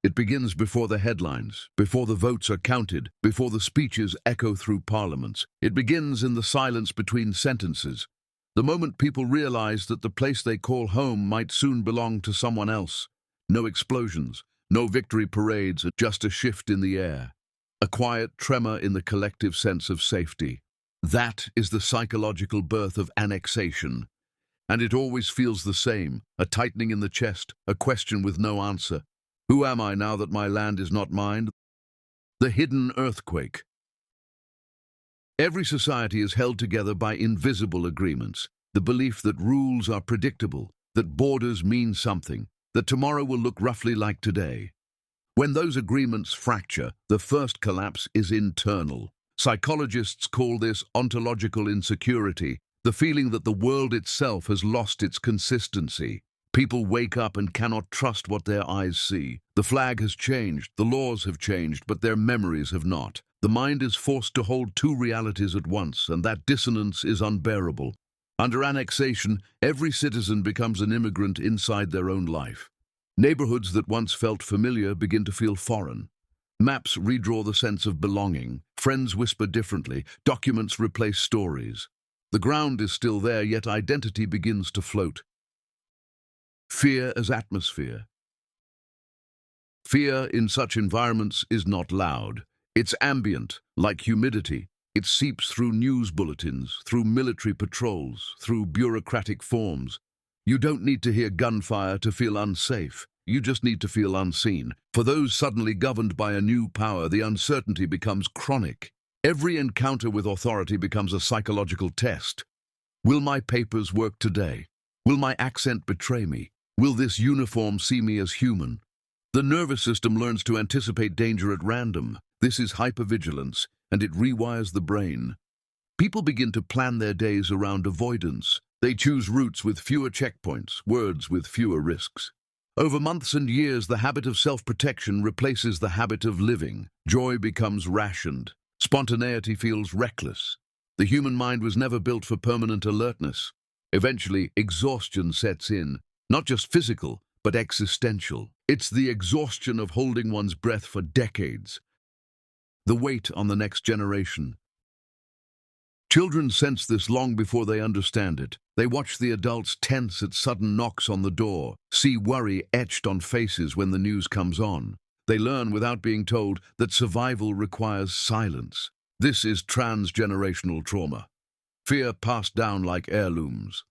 It begins before the headlines, before the votes are counted, before the speeches echo through parliaments. It begins in the silence between sentences, the moment people realize that the place they call home might soon belong to someone else. No explosions, no victory parades, just a shift in the air. A quiet tremor in the collective sense of safety. That is the psychological birth of annexation. And it always feels the same, a tightening in the chest, a question with no answer. Who am I now that my land is not mine? The hidden earthquake. Every society is held together by invisible agreements, the belief that rules are predictable, that borders mean something, that tomorrow will look roughly like today. When those agreements fracture, the first collapse is internal. Psychologists call this ontological insecurity, the feeling that the world itself has lost its consistency. People wake up and cannot trust what their eyes see. The flag has changed, the laws have changed, but their memories have not. The mind is forced to hold two realities at once, and that dissonance is unbearable. Under annexation, every citizen becomes an immigrant inside their own life. Neighborhoods that once felt familiar begin to feel foreign. Maps redraw the sense of belonging. Friends whisper differently. Documents replace stories. The ground is still there, yet identity begins to float. Fear as atmosphere. Fear in such environments is not loud. It's ambient, like humidity. It seeps through news bulletins, through military patrols, through bureaucratic forms. You don't need to hear gunfire to feel unsafe. You just need to feel unseen. For those suddenly governed by a new power, the uncertainty becomes chronic. Every encounter with authority becomes a psychological test. Will my papers work today? Will my accent betray me? Will this uniform see me as human? The nervous system learns to anticipate danger at random. This is hyper-vigilance, and it rewires the brain. People begin to plan their days around avoidance. They choose routes with fewer checkpoints, words with fewer risks. Over months and years, the habit of self-protection replaces the habit of living. Joy becomes rationed. Spontaneity feels reckless. The human mind was never built for permanent alertness. Eventually, exhaustion sets in, not just physical, but existential. It's the exhaustion of holding one's breath for decades. The weight on the next generation. Children sense this long before they understand it. They watch the adults tense at sudden knocks on the door, see worry etched on faces when the news comes on. They learn without being told that survival requires silence. This is transgenerational trauma. Fear passed down like heirlooms.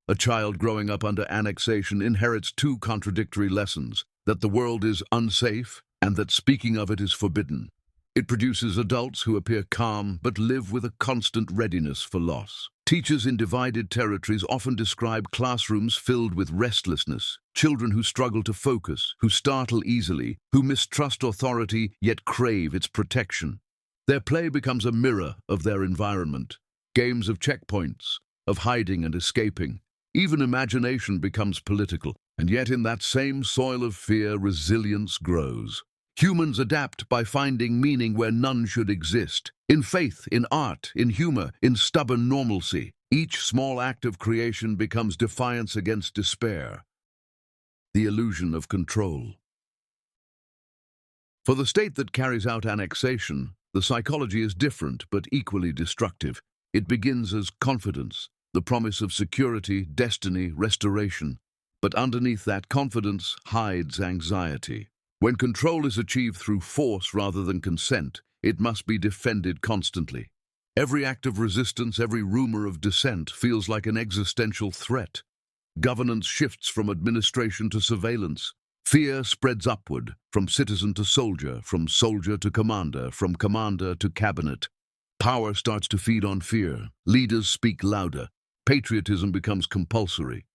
A child growing up under annexation inherits two contradictory lessons: that the world is unsafe and that speaking of it is forbidden. It produces adults who appear calm but live with a constant readiness for loss. Teachers in divided territories often describe classrooms filled with restlessness, children who struggle to focus, who startle easily, who mistrust authority yet crave its protection. Their play becomes a mirror of their environment. Games of checkpoints, of hiding and escaping. Even imagination becomes political, and yet in that same soil of fear, resilience grows. Humans adapt by finding meaning where none should exist. In faith, in art, in humor, in stubborn normalcy. Each small act of creation becomes defiance against despair. The illusion of control. For the state that carries out annexation, the psychology is different but equally destructive. It begins as confidence, the promise of security, destiny, restoration. But underneath that confidence hides anxiety. When control is achieved through force rather than consent, it must be defended constantly. Every act of resistance, every rumor of dissent feels like an existential threat. Governance shifts from administration to surveillance. Fear spreads upward, from citizen to soldier, from soldier to commander, from commander to cabinet. Power starts to feed on fear. Leaders speak louder. Patriotism becomes compulsory.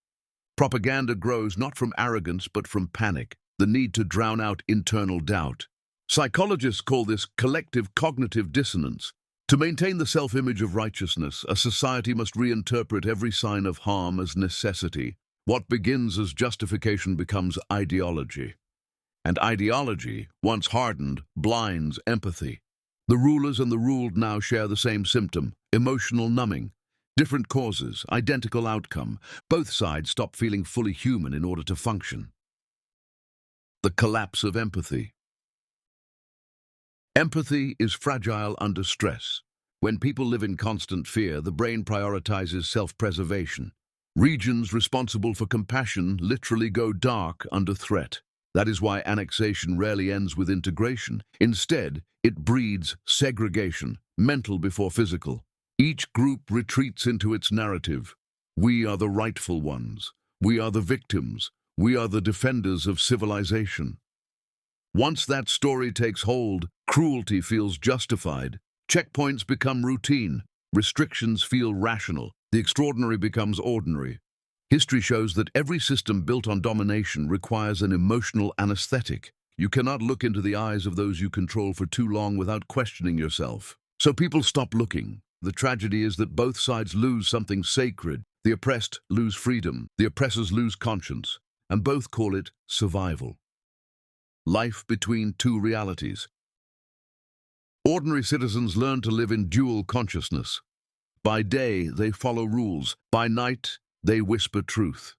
Propaganda grows not from arrogance but from panic, the need to drown out internal doubt. Psychologists call this collective cognitive dissonance. To maintain the self-image of righteousness, a society must reinterpret every sign of harm as necessity. What begins as justification becomes ideology. And ideology, once hardened, blinds empathy. The rulers and the ruled now share the same symptom: emotional numbing. Different causes, identical outcome. Both sides stop feeling fully human in order to function. The collapse of empathy. Empathy is fragile under stress. When people live in constant fear, the brain prioritizes self-preservation. Regions responsible for compassion literally go dark under threat. That is why annexation rarely ends with integration. Instead, it breeds segregation, mental before physical. Each group retreats into its narrative. We are the rightful ones. We are the victims. We are the defenders of civilization. Once that story takes hold, cruelty feels justified. Checkpoints become routine. Restrictions feel rational. The extraordinary becomes ordinary. History shows that every system built on domination requires an emotional anesthetic. You cannot look into the eyes of those you control for too long without questioning yourself. So people stop looking. The tragedy is that both sides lose something sacred. The oppressed lose freedom. The oppressors lose conscience. And both call it survival. Life between two realities. Ordinary citizens learn to live in dual consciousness. By day, they follow rules. By night, they whisper truth.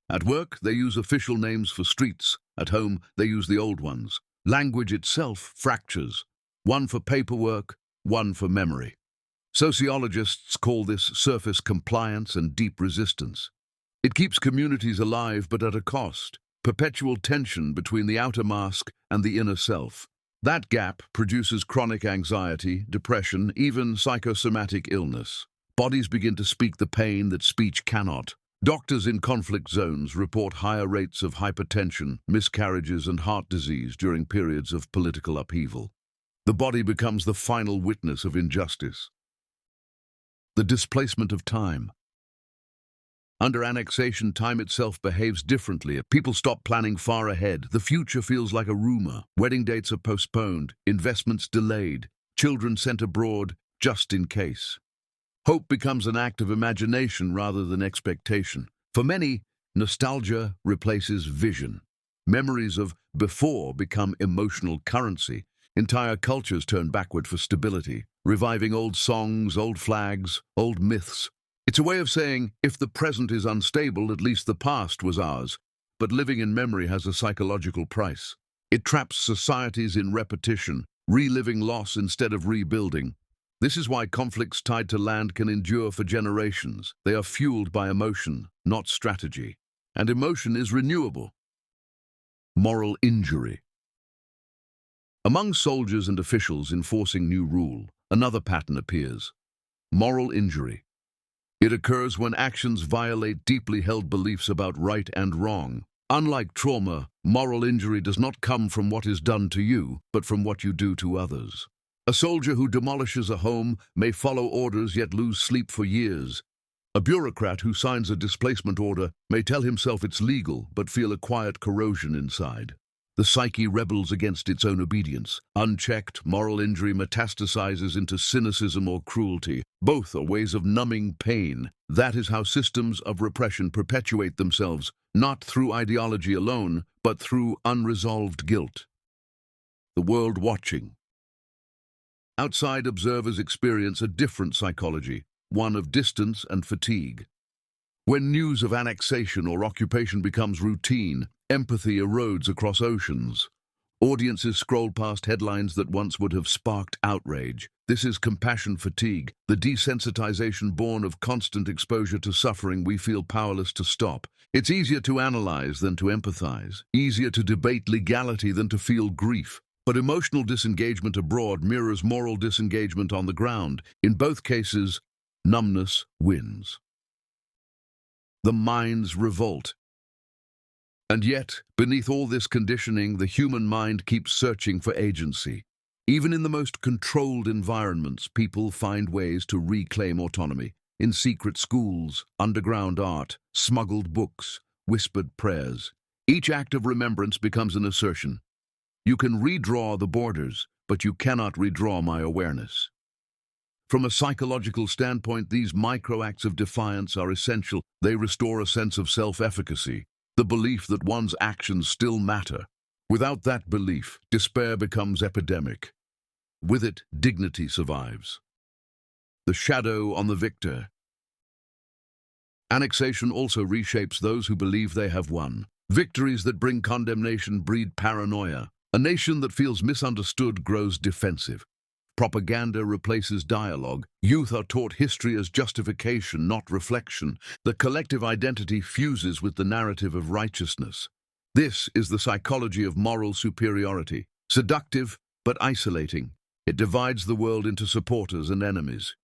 At work, they use official names for streets. At home, they use the old ones. Language itself fractures. One for paperwork, one for memory. Sociologists call this surface compliance and deep resistance. It keeps communities alive, but at a cost. Perpetual tension between the outer mask and the inner self. That gap produces chronic anxiety, depression, even psychosomatic illness. Bodies begin to speak the pain that speech cannot. Doctors in conflict zones report higher rates of hypertension, miscarriages, and heart disease during periods of political upheaval. The body becomes the final witness of injustice. The displacement of time. Under annexation, time itself behaves differently. People stop planning far ahead. The future feels like a rumor. Wedding dates are postponed, investments delayed, children sent abroad just in case. Hope becomes an act of imagination rather than expectation. For many, nostalgia replaces vision. Memories of before become emotional currency. Entire cultures turn backward for stability, reviving old songs, old flags, old myths. It's a way of saying, if the present is unstable, at least the past was ours. But living in memory has a psychological price. It traps societies in repetition, reliving loss instead of rebuilding. This is why conflicts tied to land can endure for generations. They are fueled by emotion, not strategy. And emotion is renewable. Moral injury. Among soldiers and officials enforcing new rule, another pattern appears. Moral injury. It occurs when actions violate deeply held beliefs about right and wrong. Unlike trauma, moral injury does not come from what is done to you, but from what you do to others. A soldier who demolishes a home may follow orders yet lose sleep for years. A bureaucrat who signs a displacement order may tell himself it's legal, but feel a quiet corrosion inside. The psyche rebels against its own obedience. Unchecked, moral injury metastasizes into cynicism or cruelty. Both are ways of numbing pain. That is how systems of repression perpetuate themselves, not through ideology alone, but through unresolved guilt. The world watching. Outside observers experience a different psychology, one of distance and fatigue. When news of annexation or occupation becomes routine, empathy erodes across oceans. Audiences scroll past headlines that once would have sparked outrage. This is compassion fatigue, the desensitization born of constant exposure to suffering we feel powerless to stop. It's easier to analyze than to empathize, easier to debate legality than to feel grief. But emotional disengagement abroad mirrors moral disengagement on the ground. In both cases, numbness wins. The mind's revolt. And yet, beneath all this conditioning, the human mind keeps searching for agency. Even in the most controlled environments, people find ways to reclaim autonomy. In secret schools, underground art, smuggled books, whispered prayers. Each act of remembrance becomes an assertion. You can redraw the borders, but you cannot redraw my awareness. From a psychological standpoint, these micro-acts of defiance are essential. They restore a sense of self-efficacy, the belief that one's actions still matter. Without that belief, despair becomes epidemic. With it, dignity survives. The shadow on the victor. Annexation also reshapes those who believe they have won. Victories that bring condemnation breed paranoia. A nation that feels misunderstood grows defensive. Propaganda replaces dialogue. Youth are taught history as justification, not reflection. The collective identity fuses with the narrative of righteousness. This is the psychology of moral superiority, seductive but isolating. It divides the world into supporters and enemies.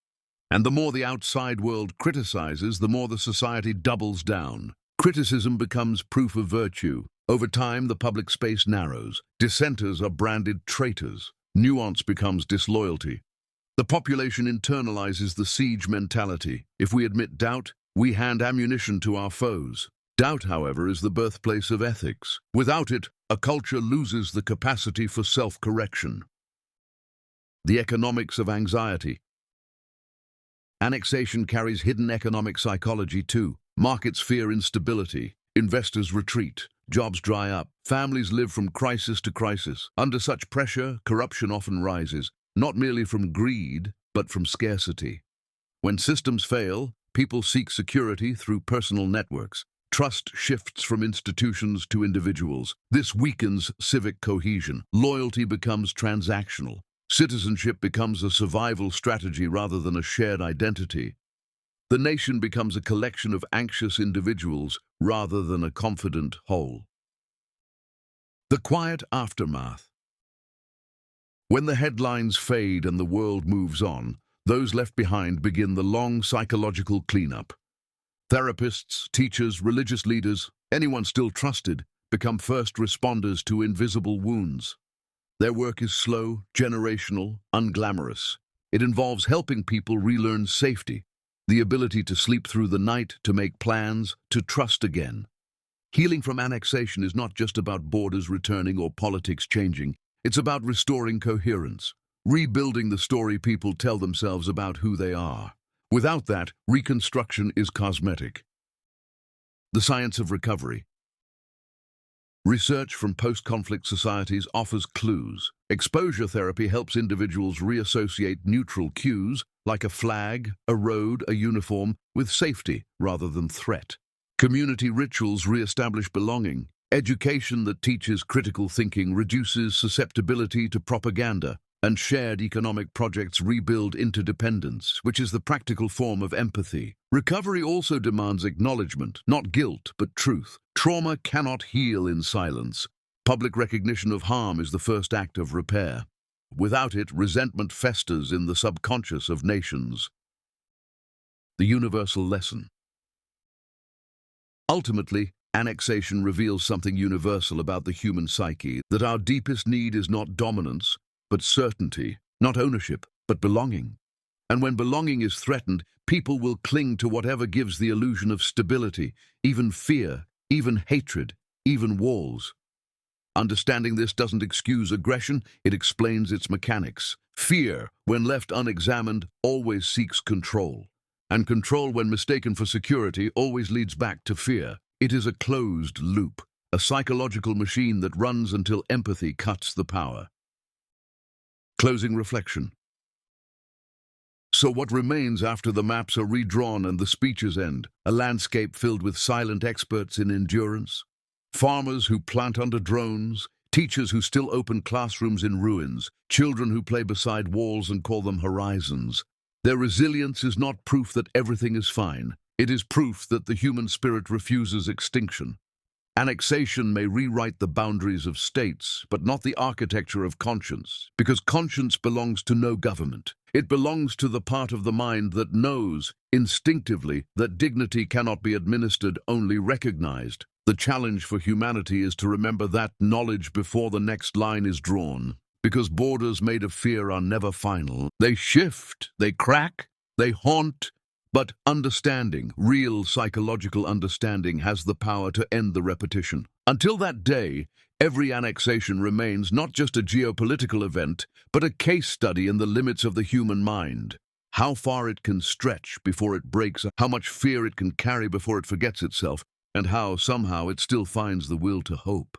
And the more the outside world criticizes, the more the society doubles down. Criticism becomes proof of virtue. Over time, the public space narrows. Dissenters are branded traitors. Nuance becomes disloyalty. The population internalizes the siege mentality. If we admit doubt, we hand ammunition to our foes. Doubt, however, is the birthplace of ethics. Without it, a culture loses the capacity for self-correction. The economics of anxiety. Annexation carries hidden economic psychology too. Markets fear instability. Investors retreat. Jobs dry up. Families live from crisis to crisis. Under such pressure, corruption often rises, not merely from greed, but from scarcity. When systems fail, people seek security through personal networks. Trust shifts from institutions to individuals. This weakens civic cohesion. Loyalty becomes transactional. Citizenship becomes a survival strategy rather than a shared identity. The nation becomes a collection of anxious individuals rather than a confident whole. The quiet aftermath. When the headlines fade and the world moves on, those left behind begin the long psychological cleanup. Therapists, teachers, religious leaders, anyone still trusted, become first responders to invisible wounds. Their work is slow, generational, unglamorous. It involves helping people relearn safety, the ability to sleep through the night, to make plans, to trust again. Healing from annexation is not just about borders returning or politics changing. It's about restoring coherence, rebuilding the story people tell themselves about who they are. Without that, reconstruction is cosmetic. The science of recovery. Research from post-conflict societies offers clues. Exposure therapy helps individuals reassociate neutral cues, like a flag, a road, a uniform, with safety rather than threat. Community rituals re-establish belonging. Education that teaches critical thinking reduces susceptibility to propaganda, and shared economic projects rebuild interdependence, which is the practical form of empathy. Recovery also demands acknowledgement, not guilt, but truth. Trauma cannot heal in silence. Public recognition of harm is the first act of repair. Without it, resentment festers in the subconscious of nations. The universal lesson. Ultimately, annexation reveals something universal about the human psyche, that our deepest need is not dominance, but certainty, not ownership, but belonging. And when belonging is threatened, people will cling to whatever gives the illusion of stability, even fear, even hatred, even walls. Understanding this doesn't excuse aggression, it explains its mechanics. Fear, when left unexamined, always seeks control. And control, when mistaken for security, always leads back to fear. It is a closed loop, a psychological machine that runs until empathy cuts the power. Closing reflection. So what remains after the maps are redrawn and the speeches end? A landscape filled with silent experts in endurance, farmers who plant under drones, teachers who still open classrooms in ruins, children who play beside walls and call them horizons. Their resilience is not proof that everything is fine. It is proof that the human spirit refuses extinction. Annexation may rewrite the boundaries of states, but not the architecture of conscience, because conscience belongs to no government. It belongs to the part of the mind that knows, instinctively, that dignity cannot be administered, only recognized. The challenge for humanity is to remember that knowledge before the next line is drawn, because borders made of fear are never final. They shift, they crack, they haunt, but understanding, real psychological understanding, has the power to end the repetition. Until that day, every annexation remains not just a geopolitical event, but a case study in the limits of the human mind. How far it can stretch before it breaks, how much fear it can carry before it forgets itself, and how, somehow, it still finds the will to hope.